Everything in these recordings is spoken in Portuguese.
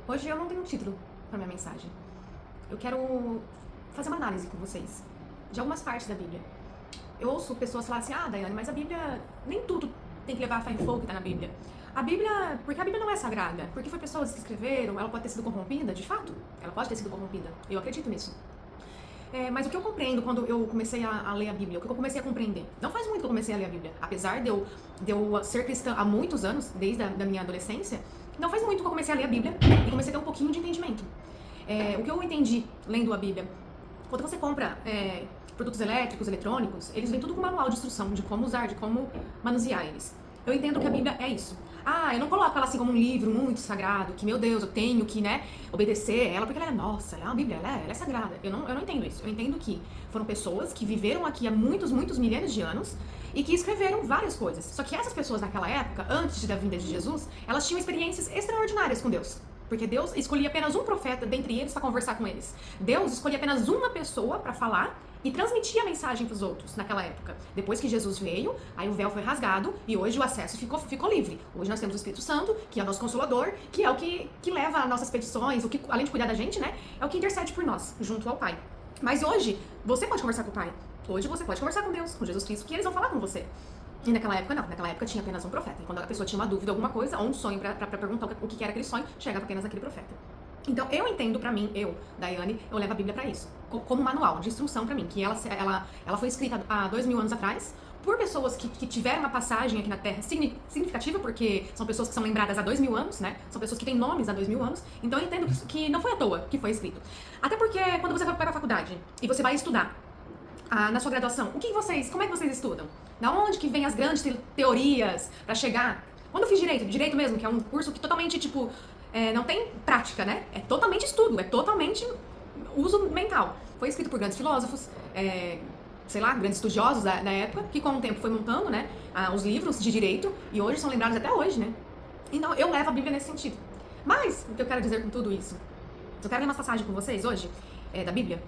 Hoje eu não tenho um título para minha mensagem. Eu quero fazer uma análise com vocês de algumas partes da Bíblia. Eu ouço pessoas falar assim, Daiane, mas a Bíblia, nem tudo tem que levar a ferro e fogo que tá na Bíblia. Porque a Bíblia não é sagrada, porque foi pessoas que escreveram, ela pode ter sido corrompida, de fato, ela pode ter sido corrompida, eu acredito nisso. Mas o que eu compreendo quando eu comecei a ler a Bíblia, o que eu comecei a compreender, não faz muito que eu comecei a ler a Bíblia, apesar de eu ser cristã há muitos anos, desde a da minha adolescência, não faz muito que eu comecei a ler a Bíblia e comecei a ter um pouquinho de entendimento. O que eu entendi lendo a Bíblia, quando você compra produtos elétricos, eletrônicos, eles vêm tudo com manual de instrução de como usar, de como manusear eles. Eu entendo que a Bíblia é isso. Eu não coloco ela assim como um livro muito sagrado, que, meu Deus, eu tenho que, obedecer ela, porque ela é nossa, ela é uma Bíblia, ela é sagrada. Eu não entendo isso. Eu entendo que foram pessoas que viveram aqui há muitos, muitos milênios de anos e que escreveram várias coisas. Só que essas pessoas naquela época, antes da vinda de Jesus, elas tinham experiências extraordinárias com Deus. Porque Deus escolhia apenas um profeta dentre eles para conversar com eles. Deus escolhia apenas uma pessoa para falar e transmitia a mensagem para os outros naquela época. Depois que Jesus veio, aí o véu foi rasgado e hoje o acesso ficou livre. Hoje nós temos o Espírito Santo, que é o nosso Consolador, que é o que leva as nossas petições, o que, além de cuidar da gente, é o que intercede por nós, junto ao Pai. Mas hoje, você pode conversar com o Pai. Hoje você pode conversar com Deus, com Jesus Cristo, que eles vão falar com você. E naquela época não, naquela época tinha apenas um profeta. E quando a pessoa tinha uma dúvida, alguma coisa, ou um sonho pra perguntar o que era aquele sonho, chegava apenas aquele profeta. Então eu entendo pra mim, Daiane, eu levo a Bíblia pra isso, como manual de instrução pra mim, que ela foi escrita há 2000 anos atrás, por pessoas que tiveram uma passagem aqui na Terra significativa, porque são pessoas que são lembradas há 2000 anos, né? São pessoas que têm nomes há 2000 anos, então eu entendo que não foi à toa que foi escrito. Até porque quando você vai pra faculdade e você vai estudar, na sua graduação, como é que vocês estudam? Da onde que vem as grandes teorias pra chegar? Quando eu fiz direito mesmo, que é um curso que totalmente, não tem prática, né? É totalmente estudo, é totalmente uso mental. Foi escrito por grandes filósofos, grandes estudiosos da época, que com o tempo foi montando, os livros de direito, e hoje são lembrados até hoje, né? Então eu levo a Bíblia nesse sentido. Mas, o que eu quero dizer com tudo isso? Eu quero ler uma passagem com vocês hoje, da Bíblia,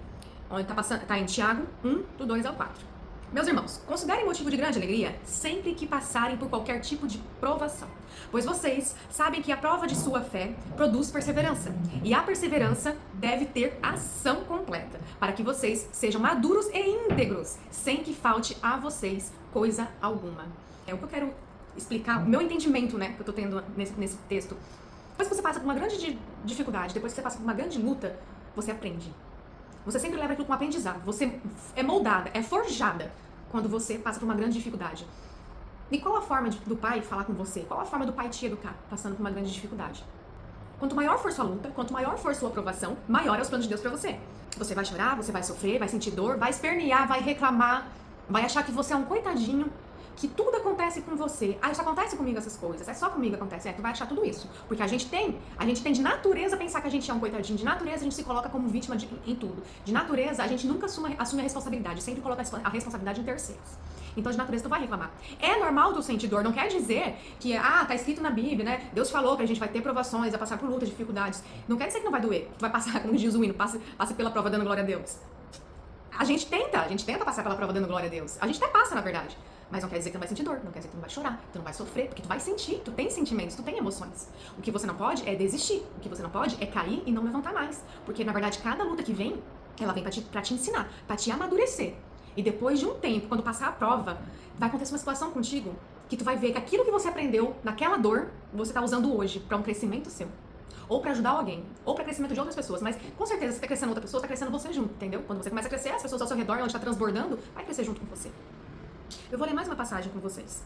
onde tá em Tiago 1, do 2 ao 4. Meus irmãos, considerem motivo de grande alegria sempre que passarem por qualquer tipo de provação, pois vocês sabem que a prova de sua fé produz perseverança, e a perseverança deve ter ação completa, para que vocês sejam maduros e íntegros, sem que falte a vocês coisa alguma. É o que eu quero explicar, o meu entendimento, que eu tô tendo nesse texto. Depois que você passa por uma grande dificuldade, depois que você passa por uma grande luta, você aprende. Você sempre leva aquilo com aprendizado. Você é moldada, é forjada quando você passa por uma grande dificuldade. E qual a forma do pai falar com você? Qual a forma do pai te educar passando por uma grande dificuldade? Quanto maior for sua luta, quanto maior for sua aprovação, maior é os planos de Deus pra você. Você vai chorar, você vai sofrer, vai sentir dor, vai espernear, vai reclamar, vai achar que você é um coitadinho, que tudo acontece com você. Isso acontece comigo essas coisas, é só comigo acontece. Tu vai achar tudo isso. Porque a gente tem de natureza pensar que a gente é um coitadinho, de natureza a gente se coloca como vítima em tudo. De natureza a gente nunca assume a responsabilidade, sempre coloca a responsabilidade em terceiros. Então de natureza tu vai reclamar. É normal tu sentir dor, não quer dizer que, tá escrito na Bíblia, né? Deus falou que a gente vai ter provações, vai passar por lutas, dificuldades. Não quer dizer que não vai doer. Tu vai passar, como diz o hino, passe pela prova dando glória a Deus. A gente tenta passar pela prova dando glória a Deus. A gente até passa, na verdade. Mas não quer dizer que tu não vai sentir dor, não quer dizer que tu não vai chorar, tu não vai sofrer, porque tu vai sentir, tu tem sentimentos, tu tem emoções. O que você não pode é desistir, o que você não pode é cair e não levantar mais. Porque, na verdade, cada luta que vem, ela vem pra te ensinar, pra te amadurecer. E depois de um tempo, quando passar a prova, vai acontecer uma situação contigo que tu vai ver que aquilo que você aprendeu naquela dor, você tá usando hoje pra um crescimento seu. Ou pra ajudar alguém, ou pra crescimento de outras pessoas. Mas, com certeza, se tá crescendo outra pessoa, tá crescendo você junto, entendeu? Quando você começa a crescer, as pessoas ao seu redor, onde tá transbordando, vai crescer junto com você. Eu vou ler mais uma passagem com vocês.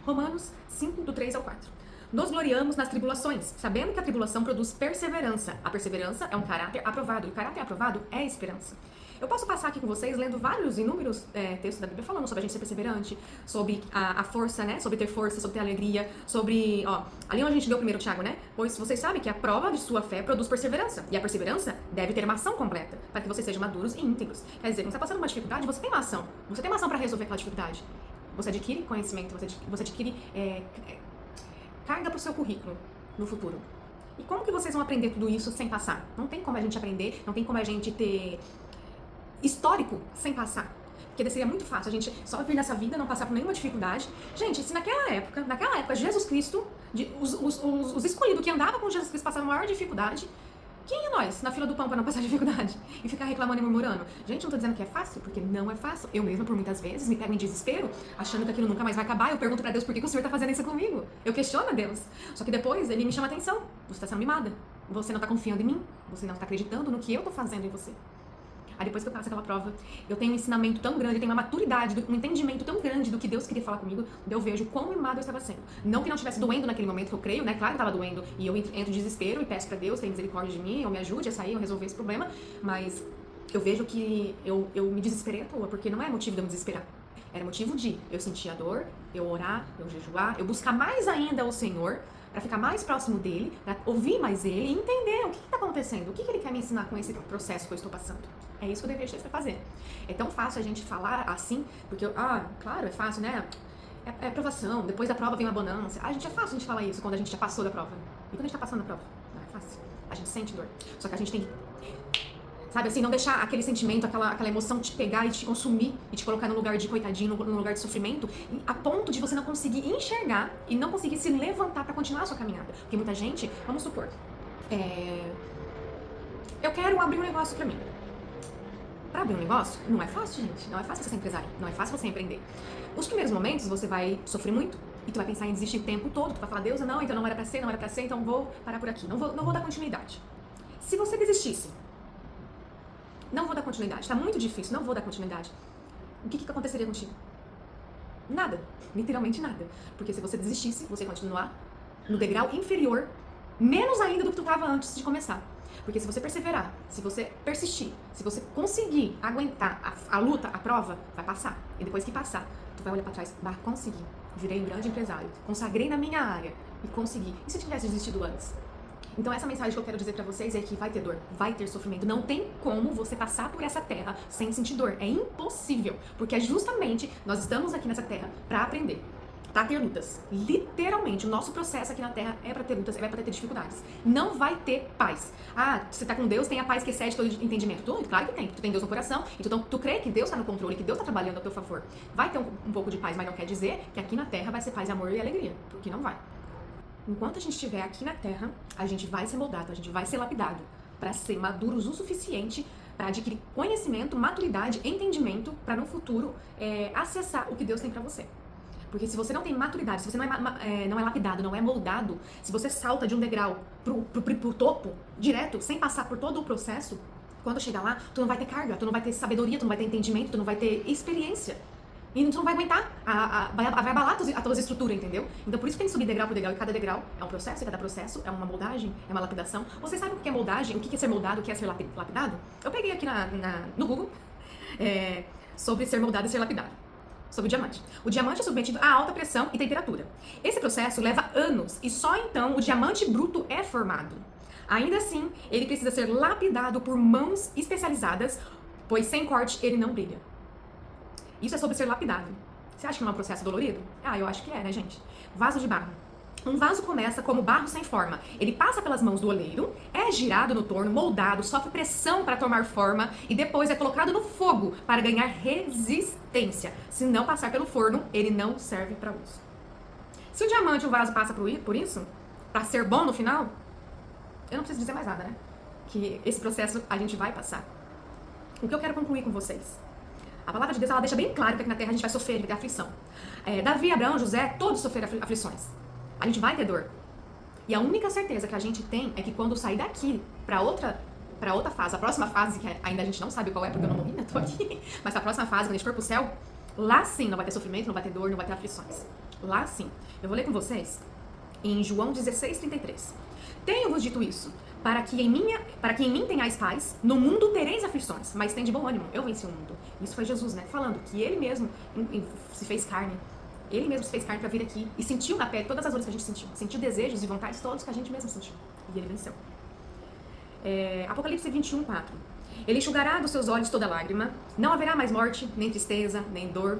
Romanos 5, do 3 ao 4. Nos gloriamos nas tribulações, sabendo que a tribulação produz perseverança. A perseverança é um caráter aprovado, e o caráter aprovado é a esperança. Eu posso passar aqui com vocês lendo inúmeros textos da Bíblia falando sobre a gente ser perseverante, sobre a força, sobre ter força, sobre ter alegria, sobre, ali onde a gente deu o primeiro Tiago, Pois vocês sabem que a prova de sua fé produz perseverança, e a perseverança deve ter uma ação completa, para que vocês sejam maduros e íntegros. Quer dizer, quando você está passando uma dificuldade, você tem uma ação para resolver aquela dificuldade. Você adquire conhecimento, você adquire carga para o seu currículo no futuro. E como que vocês vão aprender tudo isso sem passar? Não tem como a gente aprender, não tem como a gente ter histórico sem passar. Porque seria muito fácil a gente só vir nessa vida, não passar por nenhuma dificuldade. Gente, se naquela época, Jesus Cristo, os escolhidos que andavam com Jesus Cristo passavam a maior dificuldade, quem é nós na fila do pão pra não passar dificuldade? E ficar reclamando e murmurando? Gente, não tô dizendo que é fácil, porque não é fácil. Eu mesma, por muitas vezes, me pego em desespero, achando que aquilo nunca mais vai acabar. Eu pergunto pra Deus, por que o Senhor tá fazendo isso comigo? Eu questiono a Deus. Só que depois, Ele me chama a atenção. Você tá sendo mimada. Você não tá confiando em mim. Você não tá acreditando no que eu tô fazendo em você. Aí depois que eu passo aquela prova, eu tenho um ensinamento tão grande, eu tenho uma maturidade, um entendimento tão grande do que Deus queria falar comigo, eu vejo quão mimado eu estava sendo. Não que não estivesse doendo naquele momento, que eu creio, né? Claro que estava doendo, e eu entro em desespero e peço pra Deus, tenha misericórdia de mim, eu me ajude a sair, a resolver esse problema, mas eu vejo que eu me desesperei à toa, porque não é motivo de eu me desesperar. Era motivo de eu sentir a dor, eu orar, eu jejuar, eu buscar mais ainda o Senhor, para ficar mais próximo dele, para ouvir mais ele e entender o que está acontecendo, o que ele quer me ensinar com esse processo que eu estou passando. É isso que eu deveria fazer. É tão fácil a gente falar assim, porque, claro, é fácil, né? É provação, depois da prova vem uma bonança. Gente, é fácil a gente falar isso quando a gente já passou da prova. E quando a gente tá passando da prova? Não é fácil. A gente sente dor. Só que a gente tem que, sabe assim, não deixar aquele sentimento, aquela emoção te pegar e te consumir e te colocar no lugar de coitadinho, no lugar de sofrimento, a ponto de você não conseguir enxergar e não conseguir se levantar pra continuar a sua caminhada. Porque muita gente, vamos supor, eu quero abrir um negócio pra mim. Pra abrir um negócio, não é fácil, gente. Não é fácil você ser empresário. Não é fácil você empreender. Os primeiros momentos, você vai sofrer muito. E tu vai pensar em desistir o tempo todo. Tu vai falar, Deus, não, então não era pra ser, então vou parar por aqui. Não vou dar continuidade. Se você desistisse, não vou dar continuidade. Tá muito difícil, não vou dar continuidade. O que aconteceria contigo? Nada. Literalmente nada. Porque se você desistisse, você ia continuar no degrau inferior, menos ainda do que tu tava antes de começar. Porque se você perseverar, se você persistir, se você conseguir aguentar a luta, a prova, vai passar. E depois que passar, tu vai olhar pra trás, consegui. Virei um grande empresário, consagrei na minha área e consegui. E se eu tivesse desistido antes? Então essa mensagem que eu quero dizer pra vocês é que vai ter dor, vai ter sofrimento. Não tem como você passar por essa terra sem sentir dor. É impossível. Porque justamente nós estamos aqui nessa terra pra aprender. Pra ter lutas. Literalmente, o nosso processo aqui na Terra é pra ter lutas, é pra ter dificuldades. Não vai ter paz. Você tá com Deus, tem a paz que excede todo entendimento. Claro que tem. Tu tem Deus no coração, então tu crê que Deus tá no controle, que Deus tá trabalhando a teu favor. Vai ter um pouco de paz, mas não quer dizer que aqui na Terra vai ser paz, amor e alegria. Porque não vai. Enquanto a gente estiver aqui na Terra, a gente vai ser moldado, a gente vai ser lapidado pra ser maduros o suficiente para adquirir conhecimento, maturidade, entendimento, pra no futuro acessar o que Deus tem pra você. Porque se você não tem maturidade, se você não é lapidado, não é moldado, se você salta de um degrau pro topo, direto, sem passar por todo o processo, quando chegar lá, tu não vai ter carga, tu não vai ter sabedoria, tu não vai ter entendimento, tu não vai ter experiência. E tu não vai aguentar, vai abalar a tua estrutura, entendeu? Então por isso tem que subir degrau por degrau, e cada degrau é um processo, e cada processo é uma moldagem, é uma lapidação. Você sabe o que é moldagem, o que é ser moldado, o que é ser lapidado? Eu peguei aqui no Google sobre ser moldado e ser lapidado. Sobre o diamante. O diamante é submetido a alta pressão e temperatura. Esse processo leva anos e só então o diamante bruto é formado. Ainda assim, ele precisa ser lapidado por mãos especializadas, pois sem corte ele não brilha. Isso é sobre ser lapidado. Você acha que não é um processo dolorido? Eu acho que é, né, gente? Vaso de barro. Um vaso começa como barro sem forma. Ele passa pelas mãos do oleiro, é girado no torno, moldado, sofre pressão para tomar forma e depois é colocado no fogo para ganhar resistência. Se não passar pelo forno, ele não serve para uso. Se o diamante, o vaso, passa por isso, para ser bom no final, eu não preciso dizer mais nada, né? Que esse processo a gente vai passar. O que eu quero concluir com vocês? A palavra de Deus, ela deixa bem claro que aqui na Terra a gente vai sofrer, vai ter aflição. Davi, Abraão, José, todos sofreram aflições. A gente vai ter dor. E a única certeza que a gente tem é que quando sair daqui pra outra fase, a próxima fase, que ainda a gente não sabe qual é, porque eu não morri, né? Tô aqui. Mas a próxima fase, quando a gente for pro céu, lá sim não vai ter sofrimento, não vai ter dor, não vai ter aflições. Lá sim. Eu vou ler com vocês em João 16:33. Tenho-vos dito isso, para que em mim tenhais paz, no mundo tereis aflições, mas tem de bom ânimo, eu venci o mundo. Isso foi Jesus, né? Falando que ele mesmo se fez carne. Ele mesmo se fez carne para vir aqui e sentiu na pele todas as dores que a gente sentiu. Sentiu desejos e vontades todos que a gente mesmo sentiu. E ele venceu. Apocalipse 21:4. Ele enxugará dos seus olhos toda lágrima. Não haverá mais morte, nem tristeza, nem dor,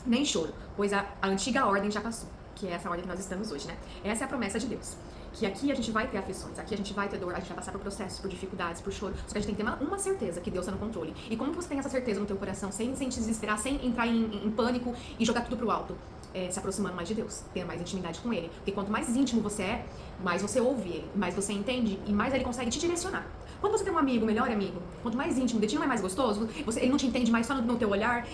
nem choro. Pois a antiga ordem já passou. Que é essa ordem que nós estamos hoje, né? Essa é a promessa de Deus. que aqui a gente vai ter aflições, aqui a gente vai ter dor, a gente vai passar por processos, por dificuldades, por choro. Só que a gente tem que ter uma certeza que Deus está no controle. E como que você tem essa certeza no teu coração, sem te desesperar, sem entrar em pânico e jogar tudo pro alto? Se aproximando mais de Deus, tendo mais intimidade com Ele. Porque quanto mais íntimo você é, mais você ouve Ele, mais você entende e mais Ele consegue te direcionar. Quando você tem um amigo, melhor amigo, quanto mais íntimo, o dedinho não é mais gostoso, ele não te entende mais só no teu olhar,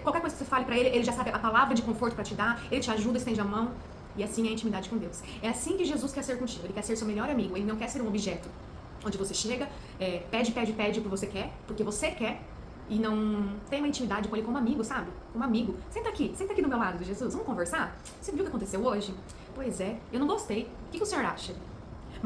qualquer coisa que você fale pra ele já sabe a palavra de conforto pra te dar, ele te ajuda, estende a mão. E assim é a intimidade com Deus. É assim que Jesus quer ser contigo, Ele quer ser seu melhor amigo, Ele não quer ser um objeto, onde você chega, pede o que você quer, porque você quer, e não tem uma intimidade com Ele como amigo, sabe? Como amigo. Senta aqui do meu lado, Jesus, vamos conversar? Você viu o que aconteceu hoje? Pois é, eu não gostei. O que o senhor acha?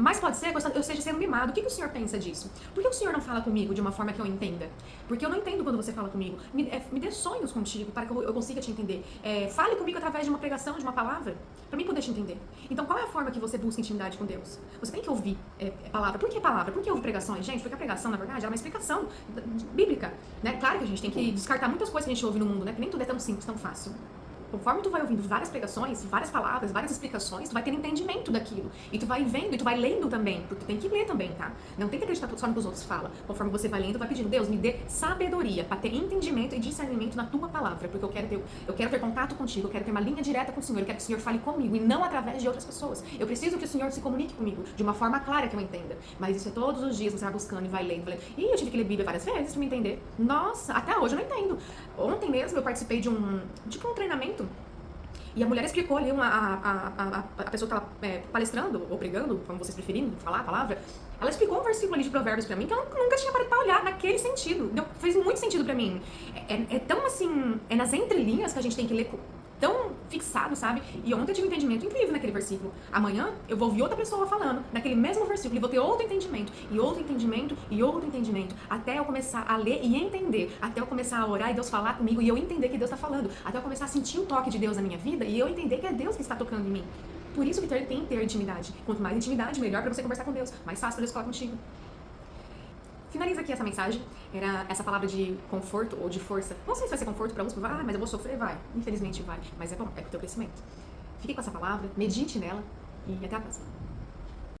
Mas pode ser que eu esteja sendo mimado. O que o senhor pensa disso? Por que o senhor não fala comigo de uma forma que eu entenda? Porque eu não entendo quando você fala comigo. Me dê sonhos contigo para que eu consiga te entender. Fale comigo através de uma pregação, de uma palavra, para mim poder te entender. Então, qual é a forma que você busca intimidade com Deus? Você tem que ouvir palavra. Por que palavra? Por que ouvir pregações? Gente, porque a pregação, na verdade, é uma explicação bíblica. Né? Claro que a gente tem que descartar muitas coisas que a gente ouve no mundo, né? Porque nem tudo é tão simples, tão fácil. Conforme tu vai ouvindo várias pregações, várias palavras, várias explicações, tu vai tendo entendimento daquilo. E tu vai vendo, e tu vai lendo também, porque tu tem que ler também, tá? Não tem que acreditar só no que os outros falam. Conforme você vai lendo, tu vai pedindo, Deus, me dê sabedoria para ter entendimento e discernimento na tua palavra, porque eu quero ter contato contigo, eu quero ter uma linha direta com o Senhor, eu quero que o Senhor fale comigo e não através de outras pessoas. Eu preciso que o Senhor se comunique comigo de uma forma clara que eu entenda. Mas isso é todos os dias, você vai buscando e vai lendo. E eu tive que ler Bíblia várias vezes pra me entender. Nossa, até hoje eu não entendo. Ontem mesmo eu participei de um treinamento. E a mulher explicou ali, a pessoa que estava palestrando, ou pregando, como vocês preferirem falar a palavra, ela explicou um versículo ali de Provérbios pra mim que eu nunca tinha parado pra olhar naquele sentido. Fez muito sentido pra mim. É tão assim, é nas entrelinhas que a gente tem que ler tão fixado, sabe? E ontem eu tive um entendimento incrível naquele versículo. Amanhã eu vou ouvir outra pessoa falando naquele mesmo versículo e vou ter outro entendimento, e outro entendimento, e outro entendimento, até eu começar a ler e entender, até eu começar a orar e Deus falar comigo e eu entender que Deus está falando, até eu começar a sentir o toque de Deus na minha vida e eu entender que é Deus que está tocando em mim. Por isso que tem que ter intimidade. Quanto mais intimidade, melhor para você conversar com Deus, mais fácil para Deus falar contigo. Finaliza aqui essa mensagem, era essa palavra de conforto ou de força. Não sei se vai ser conforto para uns, mas eu vou sofrer, vai. Infelizmente vai, mas é bom, é pro teu crescimento. Fique com essa palavra, medite nela e até a próxima.